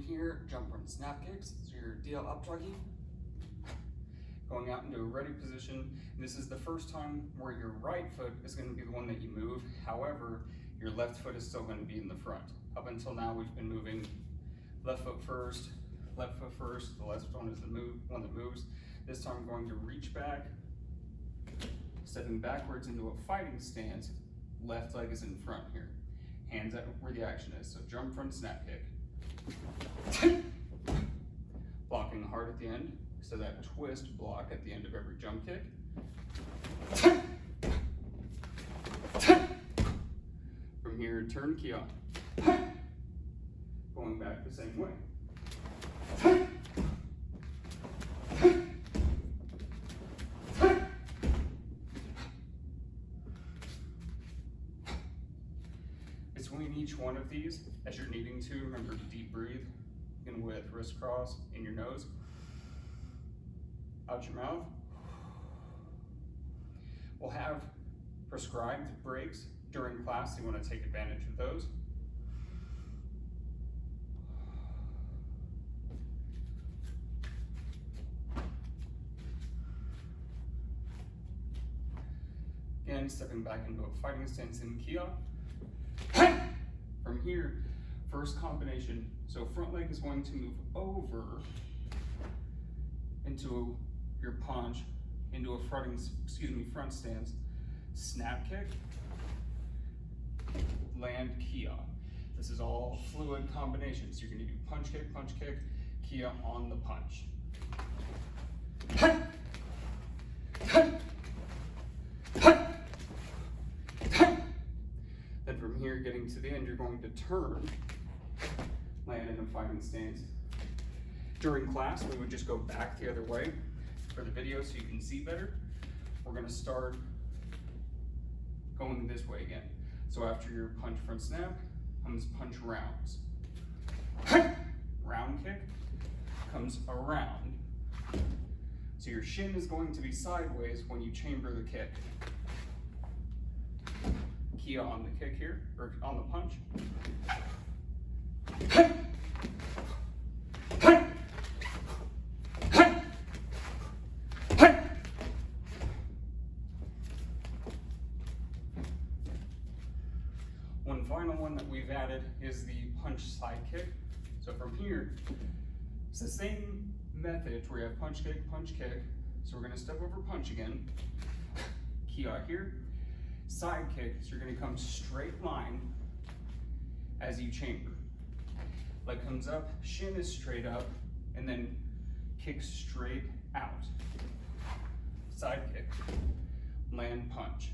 here, jump front snap kicks. So your DL up jogging, going out into a ready position. And this is the first time where your right foot is going to be the one that you move. However, your left foot is still going to be in the front. Up until now, we've been moving left foot first, the left one is the one that moves. This time I'm going to reach back, stepping backwards into a fighting stance. Left leg is in front here. Hands at where the action is. So jump front snap kick. Blocking hard at the end. So that twist block at the end of every jump kick. From here, turn key on. Going back the same way. Between each one of these, as you're needing to, remember to deep breathe. Begin with wrist cross in your nose, out your mouth. We'll have prescribed breaks during class, so you want to take advantage of those. Again, stepping back into a fighting stance in Kia. From here, first combination. So front leg is going to move over into your punch, into a front stance. Snap kick, land Kia. This is all fluid combinations. You're going to do punch kick, Kia on the punch. Then from here, getting to the end, you're going to turn, land in a fighting stance. During class, we would just go back the other way for the video so you can see better. We're going to start going this way again. So after your punch front snap, comes punch rounds. Round kick comes around. So your shin is going to be sideways when you chamber the kick. Kia on the kick here, or on the punch. One final one that we've added is the punch side kick. So from here, it's the same method where you have punch kick. So we're gonna step over punch again. Kia here. Side kick, so you're going to come straight line as you chamber. Leg comes up, shin is straight up, and then kick straight out. Side kick, land punch.